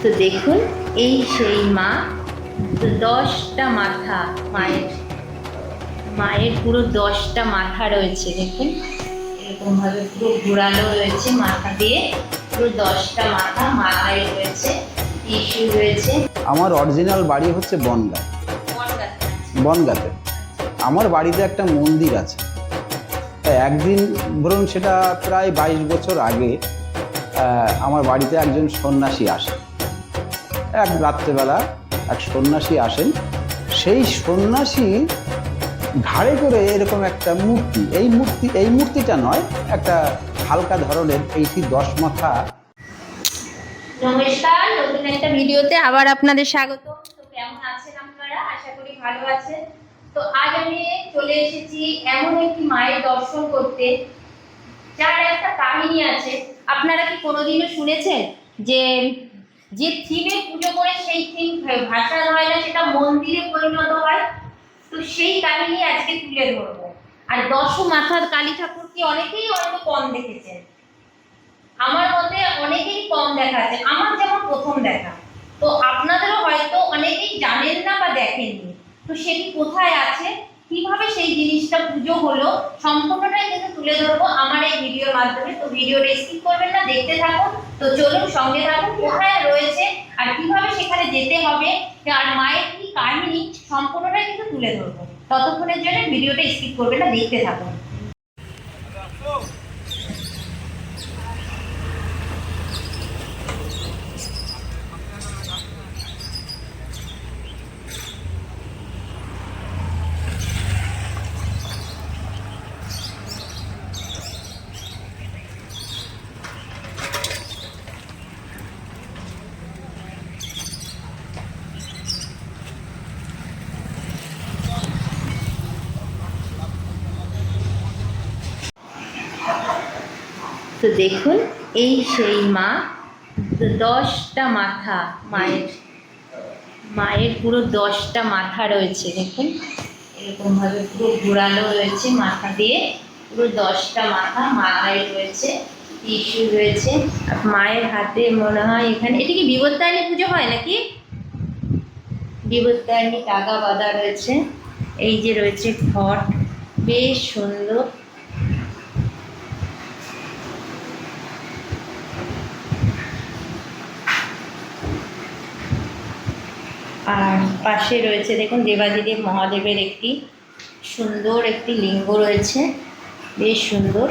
তো দেখুন এই সেই মা, তো 10টা মাথা মায়ের পুরো 10টা মাথা রয়েছে। দেখুন এরকমভাবে পুরো ঘোরানো রয়েছে মাথা দিয়ে, পুরো 10টা মাথা মাথায় রয়েছে, টিস্যু রয়েছে। আমার অরিজিনাল বাড়ি হচ্ছে বনগাঁ। বনগাঁতে আমার বাড়িতে একটা মন্দির আছে। একদিন ধরুন সেটা প্রায় 22 বছর আগে আমার বাড়িতে একজন সন্ন্যাসী আসেন। এক রাত্রেবেলা এক সন্ন্যাসী আসেন। সেই সন্ন্যাসী ঘাড়ে করে এরকম একটা মূর্তি, এই মূর্তিটা নয়, একটা হালকা ধরনের এইটি 10 মাথা। নমস্কার, নতুন একটা ভিডিওতে আবার আপনাদের স্বাগত। তো কেমন আছেন আপনারা? আশা করি ভালো আছেন। তো আজ আমি চলে এসেছি এমন একটি মায়ের দর্শন করতে, যার একটা কাহিনী আছে। আপনারা কি কোনোদিনও শুনেছেন যে যে থিমে পুজো করে সেই থিম ভাসান হয় না, সেটা মন্দিরে পরিণত হয়? তো সেই কাহিনী আজকে তুলে ধরবো। আর 10 মাথার কালী ঠাকুরকে অনেকেই হয়তো কম দেখেছেন, আমার মতে অনেকেই কম দেখা আছে, আমার যেমন প্রথম দেখা। তো আপনাদেরও হয়তো অনেকেই জানেন না বা দেখেননি। তো সেটি কোথায় আছে, কিভাবে সেই জিনিসটা পুজো হলো, সম্পূর্ণটাই কিন্তু তুলে ধরবো আমার এই ভিডিওর মাধ্যমে। তো ভিডিওটা স্কিপ করবেন না, দেখতে থাকুন। তো চলুন সঙ্গে থাকুন, কোথায় রয়েছে আর কিভাবে সেখানে যেতে হবে আর মায়ের কি কাহিনী, সম্পূর্ণটাই কিন্তু তুলে ধরবো। ততক্ষণের জন্য ভিডিওটা স্কিপ করবেন না, দেখতে থাকুন। তো দেখুন এই সেই মা, তো 10টা মাথা মায়ের পুরো 10টা মাথা রয়েছে। দেখুন এরকমভাবে পুরো ঘোরানো রয়েছে মাথা দিয়ে, পুরো 10টা মাথা মাথায় রয়েছে, টিস্যু রয়েছে। আর মায়ের হাতে মনে হয় এখানে, এটা কি বিপত্তারিণী পুজো হয় নাকি? বিপত্তারিণী টাকা বাঁধা রয়েছে। এই যে রয়েছে ঘট, বেশ সুন্দর। আর পাশে রয়েছে দেখুন দেবাদিদেব মহাদেবের একটি সুন্দর একটি লিঙ্গ রয়েছে, বেশ সুন্দর।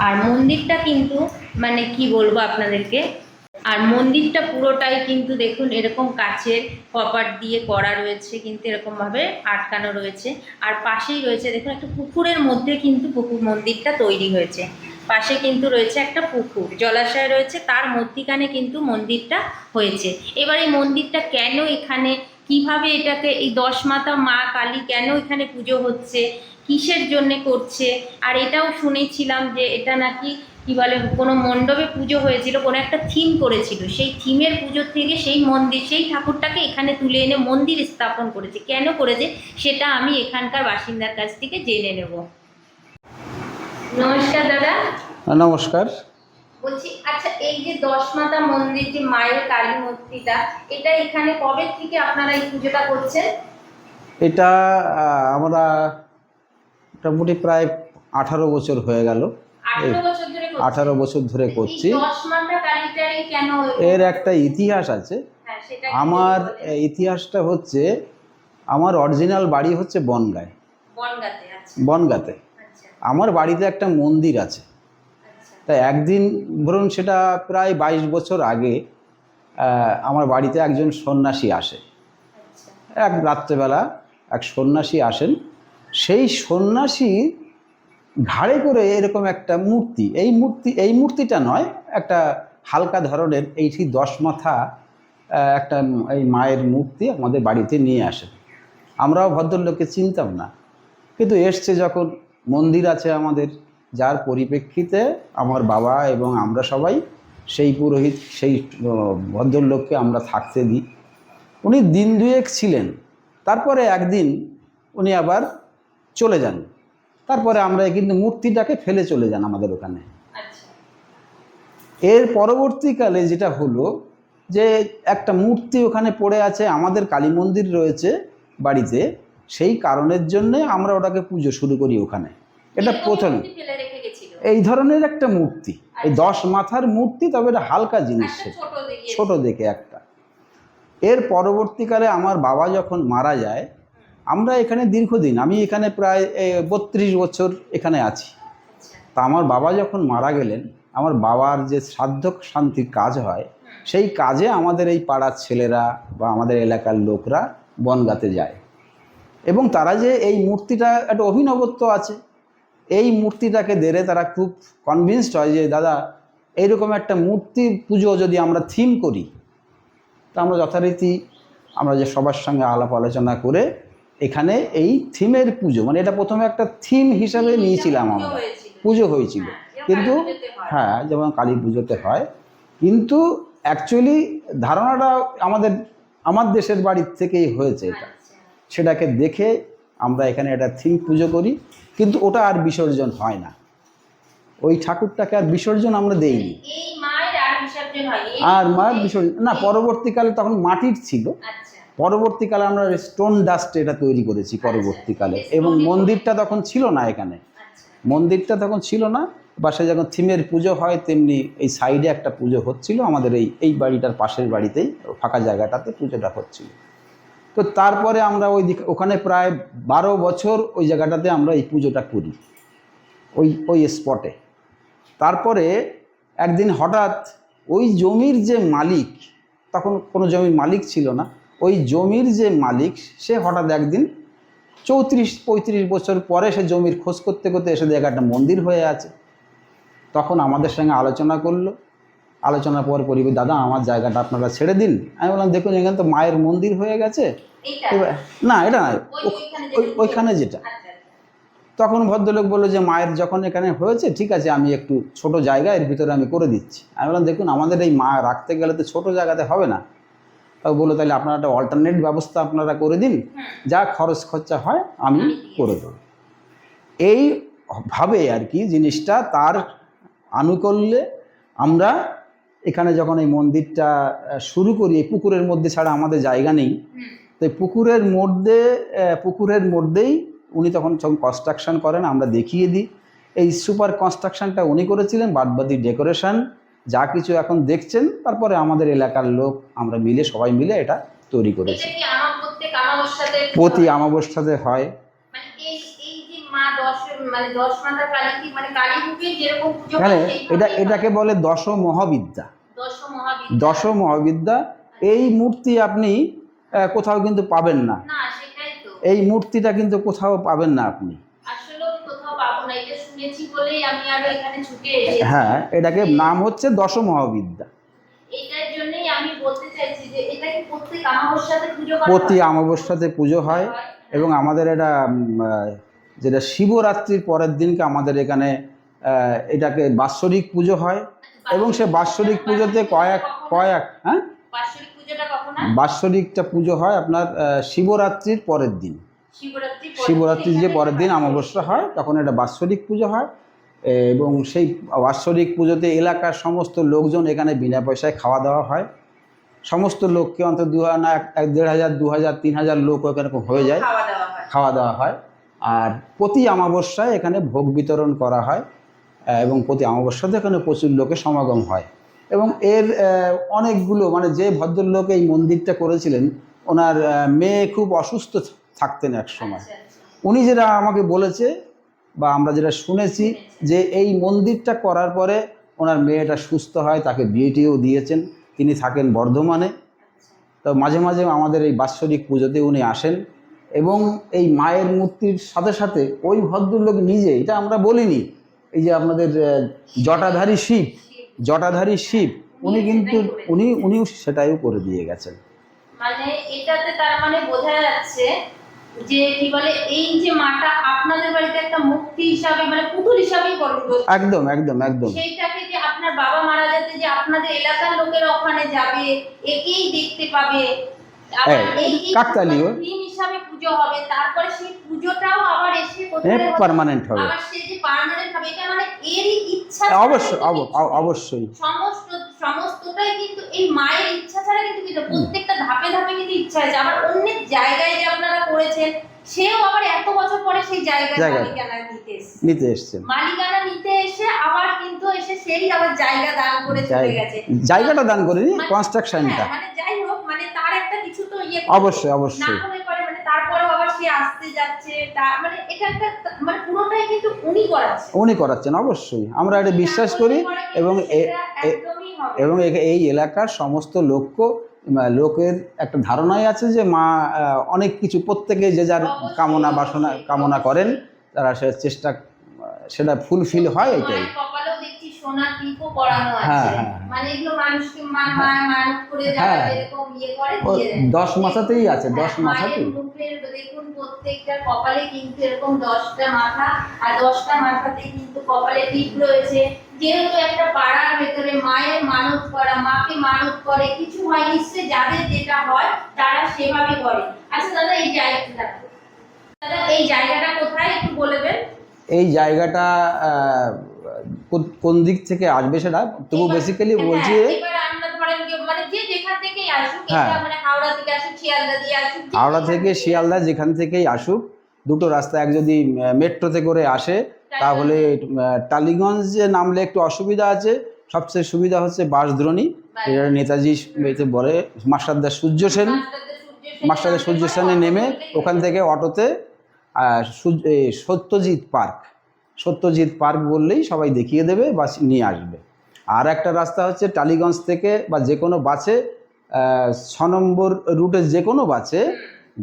আর মন্দিরটা কিন্তু মানে কি বলবো আপনাদেরকে, আর মন্দিরটা পুরোটাই কিন্তু দেখুন এরকম কাচের কপাট দিয়ে করা রয়েছে, কিন্তু এরকমভাবে আটকানো রয়েছে। আর পাশেই রয়েছে দেখুন একটা পুকুরের মধ্যে কিন্তু মন্দিরটা তৈরি হয়েছে। পাশে কিন্তু রয়েছে একটা পুকুর, জলাশয় রয়েছে, তার মধ্যিখানে কিন্তু মন্দিরটা হয়েছে। এবার এই মন্দিরটা কেন এখানে, কিভাবে এটাকে এই 10 মাথা মা কালী কেন এখানে পুজো হচ্ছে, কিসের জন্যে করছে, আর এটাও শুনেছিলাম যে এটা নাকি কি বলে কোনো মণ্ডপে পুজো হয়েছিল, কোনো একটা থিম করেছিল, সেই থিমের পুজোর থেকে সেই মন্দির, সেই ঠাকুরটাকে এখানে তুলে এনে মন্দির স্থাপন করেছে। কেন করেছে সেটা আমি এখানকার বাসিন্দার কাছ থেকে জেনে নেব। নমস্কার দাদা। নমস্কার। বলছি আচ্ছা, এই যে 10 মাথা মন্দির, যে মায়ের কালী মূর্তিটা, এটা এখানে কবে থেকে আপনারা এই পুজোটা করছেন? এটা আমরা মোটামুটি প্রায় 18 বছর হয়ে গেল। 18 বছর ধরে করছি। 10 মাথা কালীটাই কেন? এর একটা ইতিহাস আছে। আমার ইতিহাসটা হচ্ছে, আমার অরিজিনাল বাড়ি হচ্ছে বনগাঁয়। বনগাঁতে আমার বাড়িতে একটা মন্দির আছে। তাই একদিন ধরুন সেটা প্রায় 22 বছর আগে আমার বাড়িতে একজন সন্ন্যাসী আসে। এক রাত্রেবেলা এক সন্ন্যাসী আসেন। সেই সন্ন্যাসী ঘাড়ে করে এরকম একটা মূর্তি, এই মূর্তিটা নয়, একটা হালকা ধরনের এইটি 10 মাথা একটা এই মায়ের মূর্তি আমাদের বাড়িতে নিয়ে আসেন। আমরাও ভদ্রলোককে চিনতাম না, কিন্তু এসছে যখন, মন্দির আছে আমাদের, যার পরিপ্রেক্ষিতে আমার বাবা এবং আমরা সবাই সেই পুরোহিত, সেই ভদ্রলোককে আমরা থাকতে দিই। উনি দিন দুয়েক ছিলেন, তারপরে একদিন উনি আবার চলে যান। তারপরে আমরা কিন্তু মূর্তিটাকে ফেলে চলে যান আমাদের ওখানে। এর পরবর্তীকালে যেটা হলো, যে একটা মূর্তি ওখানে পড়ে আছে, আমাদের কালী মন্দির রয়েছে বাড়িতে, সেই কারণের জন্যে আমরা ওটাকে পুজো শুরু করি ওখানে। এটা প্রথম এই ধরনের একটা মূর্তি, এই 10 মাথার মূর্তি, তবে এটা হালকা জিনিস, ছোট দেখে একটা। এর পরবর্তীকালে আমার বাবা যখন মারা যায়, আমরা এখানে দীর্ঘদিন, আমি এখানে প্রায় 32 বছর এখানে আছি। তা আমার বাবা যখন মারা গেলেন, আমার বাবার যে শ্রাদ্ধ শান্তির কাজ হয়, সেই কাজে আমাদের এই পাড়ার ছেলেরা বা আমাদের এলাকার লোকরা বনগাঁতে যায়। এবং তারা যে এই মূর্তিটা একটা অভিনবত্ব আছে, এই মূর্তিটাকে দেখে তারা খুব কনভিন্সড হয় যে দাদা এইরকম একটা মূর্তি পুজো যদি আমরা থিম করি, তা আমরা যথারীতি আমরা যে সবার সঙ্গে আলাপ আলোচনা করে এখানে এই থিমের পুজো, মানে এটা প্রথমে একটা থিম হিসাবে নিয়েছিলাম আমরা, পুজো হয়েছিল। কিন্তু হ্যাঁ, যেমন কালী পুজোতে হয়, কিন্তু অ্যাকচুয়ালি ধারণাটা আমার দেশের বাড়ির থেকেই হয়েছে এটা। সেটাকে দেখে আমরা এখানে একটা থিম পুজো করি, কিন্তু ওটা আর বিসর্জন হয় না, ওই ঠাকুরটাকে আর বিসর্জন আমরা দেইনি। আর মায়ের বিসর্জন না, পরবর্তীকালে তখন মাটির ছিল, পরবর্তীকালে আমরা স্টোন ডাস্ট এটা তৈরি করেছি পরবর্তীকালে। এবং মন্দিরটা তখন ছিল না এখানে, মন্দিরটা তখন ছিল না। বাসায় যখন থিমের পুজো হয়, তেমনি এই সাইডে একটা পুজো হচ্ছিল আমাদের এই বাড়িটার পাশের বাড়িতেই, ফাঁকা জায়গাটাতে পুজোটা হচ্ছিল। তো তারপরে আমরা ওখানে প্রায় 12 বছর ওই জায়গাটাতে আমরা এই পুজোটা করি, ওই স্পটে। তারপরে একদিন হঠাৎ ওই জমির যে মালিক, তখন কোনো জমির মালিক ছিল না, ওই জমির যে মালিক সে হঠাৎ একদিন 34-35 বছর পরে সে জমির খোঁজ করতে করতে এসে দেখে একটা মন্দির হয়ে আছে। তখন আমাদের সঙ্গে আলোচনা করলো, আলোচনার পর বলি দাদা আমার জায়গাটা আপনারা ছেড়ে দিন। আমি বললাম দেখুন এখানে তো মায়ের মন্দির হয়ে গেছে। না এটা না, ওইখানে যেটা। তখন ভদ্রলোক বললো যে মায়ের যখন এখানে হয়েছে, ঠিক আছে আমি একটু ছোট জায়গা এর ভিতরে আমি করে দিচ্ছি। আমি বললাম দেখুন আমাদের এই মা রাখতে গেলে তো ছোট জায়গাতে হবে না। তাও বললো তাহলে আপনারা একটা অল্টারনেট ব্যবস্থা আপনারা করে দিন, যা খরচ খরচা হয় আমি করে দেবো। এইভাবে আর কি জিনিসটা, তার আনুকূল্যে আমরা এখানে যখন এই মন্দিরটা শুরু করি, এই পুকুরের মধ্যে ছাড়া আমাদের জায়গা নেই, তো এই পুকুরের মধ্যেই উনি তখন কনস্ট্রাকশন করেন, আমরা দেখিয়ে দিই। এই সুপার কনস্ট্রাকশনটা উনি করেছিলেন, বাদবাকি ডেকোরেশন যা কিছু এখন দেখছেন, তারপরে আমাদের এলাকার লোক আমরা মিলে সবাই মিলে এটা তৈরি করেছি। প্রতি অমাবস্যাতে হয়। এটাকে বলে দশ মহাবিদ্যা। দশ মহাবিদ্যা এই মূর্তি আপনি কোথাও কিন্তু পাবেন না, এই মূর্তিটা কিন্তু কোথাও পাবেন না আপনি। হ্যাঁ, এটাকে নাম হচ্ছে দশ মহাবিদ্যা। প্রতি অমাবস্যাতে পুজো হয়। এবং আমাদের এটা যেটা শিবরাত্রির পরের দিনকে আমাদের এখানে এটাকে বাৎসরিক পুজো হয়। এবং সে বাৎসরিক পুজোতে হ্যাঁ, বাৎসরিকটা পুজো হয় আপনার শিবরাত্রির পরের দিন। শিবরাত্রির যে পরের দিন অমাবস্যা হয়, তখন এটা বাৎসরিক পুজো হয়। এবং সেই বাৎসরিক পুজোতে এলাকার সমস্ত লোকজন এখানে বিনা পয়সায় খাওয়া দাওয়া হয়। সমস্ত লোককে অন্তত 1,500, 2,000, 3,000 লোক এখানে হয়ে যায়, খাওয়া দাওয়া হয়। আর প্রতি অমাবস্যায় এখানে ভোগ বিতরণ করা হয় এবং প্রতি অমাবস্যাতে এখানে প্রচুর লোকের সমাগম হয়। এবং এর অনেকগুলো, মানে যে ভদ্রলোক এই মন্দিরটা করেছিলেন, ওনার মেয়ে খুব অসুস্থ থাকতেন এক সময়। উনি যেটা আমাকে বলেছে বা আমরা যেটা শুনেছি, যে এই মন্দিরটা করার পরে ওনার মেয়েটা সুস্থ হয়, তাকে বিয়েটিও দিয়েছেন। তিনি থাকেন বর্ধমানে। তো মাঝে মাঝে আমাদের এই বাৎসরিক পুজোতে উনি আসেন। এবং এই মায়ের মূর্তির সাথে সাথে ওই ভদ্রলোক নিজে, এটা আমরা বলিনি, এই যে আপনাদের জটাধারী শিব, উনি কিন্তু উনিও সেটাইও করে দিয়ে গেছেন। মানে এটাতে তার মানে বোঝা যাচ্ছে যে কি বলে, এই যে মাটা আপনাদের বাড়িতে একটা মূর্তি হিসাবে, মানে পুতুল হিসাবেই বড়। একদম একদম একদম। সেইটাকে যে আপনার বাবা মারা যেতে যে আপনাদের এলাকার লোকেরা ওখানে যাবে, একেই দেখতে পাবে, আবার এই কাকতালীয় থিম হিসাবে পুজো হবে, তারপরে সেই পুজোটাও আবার এসে কোথায় পার্মানেন্ট হবে, আবার সেই যে পার্মানেন্ট হবে, এটা মানে এরই ইচ্ছা, অবশ্যই অবশ্যই সমস্তটাই কিন্তু এই মায়ের ইচ্ছা ছাড়া কিন্তু কিছু, প্রত্যেকটা ধাপে ধাপে কিন্তু ইচ্ছা আছে। আবার অনেক জায়গায় যে আপনারা করেছেন, সেও আবার এত বছর পরে সেই জায়গায় মালিকানা নিতে এসেছে, মালিকানা নিতে এসে আবার কিন্তু এসে সেই আবার জায়গা দান করে চলে গেছে, জায়গাটা দান করেনি, কনস্ট্রাকশনটা, মানে যাই হোক, মানে তার একটা কিছু তো অবশ্যই না হলে পরে, মানে তারপরেও আবার সে আসতে যাচ্ছে, মানে এটা একটা মানে পুরোটাই কিন্তু উনি করাচ্ছেন, অবশ্যই আমরা এটা বিশ্বাস করি। এবং এই এলাকার সমস্ত লোকের একটা ধারণাই আছে যে মা অনেক কিছু, প্রত্যেকে যে যার কামনা বাসনা কামনা করেন, তারা সে চেষ্টা সেটা ফুলফিল হয়, এটাই। কপালেও দেখছি সোনা টিপও পরানো আছে, মানে এগুলো মানুষকে মানত করে যারা এরকম করে দিয়ে দেন, 10 মাথাতেই আছে, 10 মাথাতেই দেখুন প্রত্যেকটা কপালে কিন্তু এরকম 10টা মাথা, আর 10টা মাথাতে কিন্তু কপালে টিপ রয়েছে। যেহেতু একটা পাড়ার ভেতরে মায়ের মানত করা, মাকে মানত করে কিছু হয়, নিশ্চয়ই যাদের যেটা হয় তারা সেভাবে করে। আচ্ছা দাদা, এই জায়গাটা কোথায় একটু বলবেন? এই জায়গাটা কোন দিক থেকে আসবে সেটা তবু বেসিক্যালি বলছি, মানে যে যেখান থেকেই আসুক, এটা মানে হাওড়া থেকে আসুক, শিয়ালদা দিয়ে আসুক, হাওড়া থেকে শিয়ালদা যেখান থেকেই আসুক, দুটো রাস্তা, এক যদি মেট্রোতে করে আসে তাহলে টালিগঞ্জে নামলে একটু অসুবিধা আছে, সবচেয়ে সুবিধা হচ্ছে বাসদ্রোণী, এটা নেতাজি বলে মাস্টারদা সূর্য সেনে নেমে ওখান থেকে অটোতে সত্যজিৎ পার্ক বললেই সবাই দেখিয়ে দেবে বা নিয়ে আসবে। আর একটা রাস্তা হচ্ছে টালিগঞ্জ থেকে বা যে কোনো বাসে 6 নম্বর রুটে যে কোনো বাসে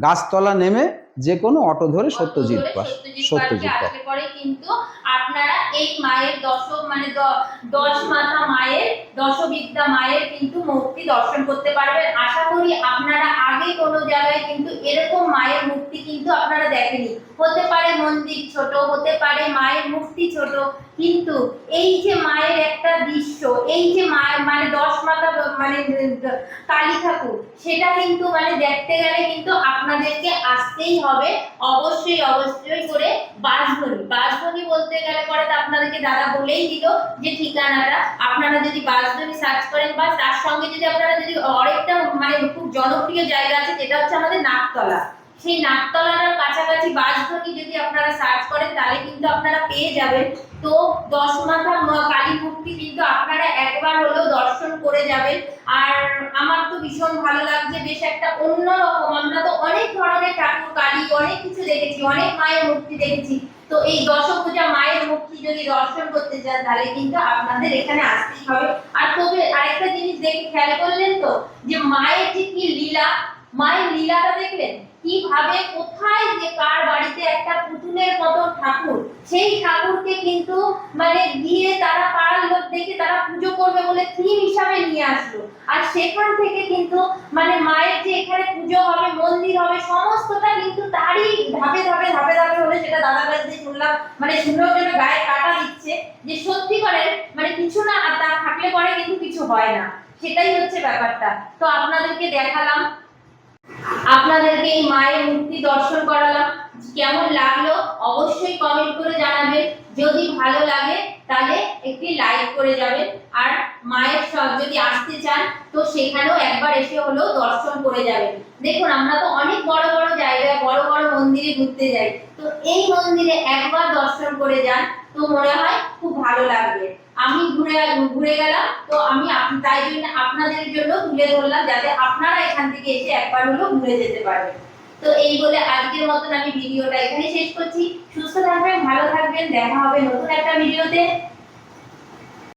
গাছতলা নেমে যে কোনো অটো ধরে সত্যজিৎ পার্ক পরে কিন্তু আপনারা এই মায়ের মানে 10 মাথা মায়ের, দশবিদ্যা মায়ের কিন্তু মূর্তি দর্শন করতে পারবেন। আশা করি আপনারা আগে কোনো জায়গায় কিন্তু এরকম মায়ের মূর্তি কিন্তু আপনারা দেখেনি। হতে পারে মন্দির ছোট, হতে পারে মায়ের মূর্তি ছোট, কিন্তু এই যে মায়ের একটা দৃশ্য, এই যে মায়ের মানে 10 মাথা মানে কালী ঠাকুর, সেটা কিন্তু মানে দেখতে গেলে কিন্তু আপনাদেরকে আসতেই হবে অবশ্যই করে। বাসধ্বনি বলতে গেলে পরে তো আপনাদেরকে দাদা বলেই দিল যে ঠিকানাটা, আপনারা যদি বাসধ্বনি সার্চ করেন বা তার সঙ্গে যদি আপনারা যদি আরেকটা মানে খুব জনপ্রিয় জায়গা আছে, যেটা হচ্ছে আমাদের নাকতলা, সেই নাকতলার কাছাকাছি বাসধ্বনি যদি আপনারা সার্চ করেন তাহলে কিন্তু আপনারা পেয়ে যাবেন। তো 10 মাথা কালী মূর্তি কিন্তু আপনারা একবার হলেও দর্শন করে যাবেন। আর আমার তো ভীষণ ভালো লাগছে, বেশ একটা অন্যরকম, আমরা তো অনেক ধরনের ঠাকুর কালী অনেক কিছু দেখেছি, অনেক মায়ের মূর্তি দেখেছি, তো এই দশভুজা মায়ের মূর্তি যদি দর্শন করতে চান তাহলে কিন্তু আপনাদের এখানে আসতেই হবে। আর তবে আরেকটা জিনিস দেখে খেয়াল করলেন তো, যে মায়ের যে কি লীলা, মায়ের লীলাটা দেখলেন কিভাবে, কোথায় যে কার বাড়িতে একটা পুতুলের মতো ঠাকুর, সেই ঠাকুরকে কিন্তু মানে গিয়ে তারা পাড়ার লোক দেখে তারা পুজো করবে বলে থিম হিসাবে নিয়ে আসলো, আর সেখান থেকে কিন্তু মানে মায়ের যে এখানে পুজো হবে, মন্দির হবে, সমস্তটা কিন্তু তারই ধাপে হলে, সেটা দাদা কাছ থেকে শুনলাম, মানে শুনলেও যেন গায়ে কাটা দিচ্ছে, যে সত্যি করে মানে কিছু না তা থাকলে পরে কিন্তু কিছু হয় না, সেটাই হচ্ছে ব্যাপারটা। তো আপনাদেরকে দেখালাম, আপনাদেরকে এই মায়ের মূর্তি দর্শন করালাম, কেমন লাগলো অবশ্যই কমেন্ট করে জানাবেন। যদি ভালো লাগে তাহলে একটি লাইক করে যাবেন, আর মায়ের যদি আসতে চান তো সেখানেও একবার এসে হলেও দর্শন করে যাবেন। দেখুন আমরা তো অনেক বড় বড় জায়গায় বড় বড় মন্দিরে ঘুরতে যাই, তো এই মন্দিরে একবার দর্শন করে যান তো মনে হয় খুব ভালো লাগবে। আমি ঘুরে গেলাম, তো আমি তাই জন্য আপনাদের জন্য তুলে ধরলাম, যাতে আপনারা এখান থেকে এসে একবার হলেও ঘুরে যেতে পারবেন। তো এই বলে আজকের মতন আমি ভিডিওটা এখানে শেষ করছি। সুস্থ থাকবেন, ভালো থাকবেন, দেখা হবে নতুন একটা ভিডিওতে।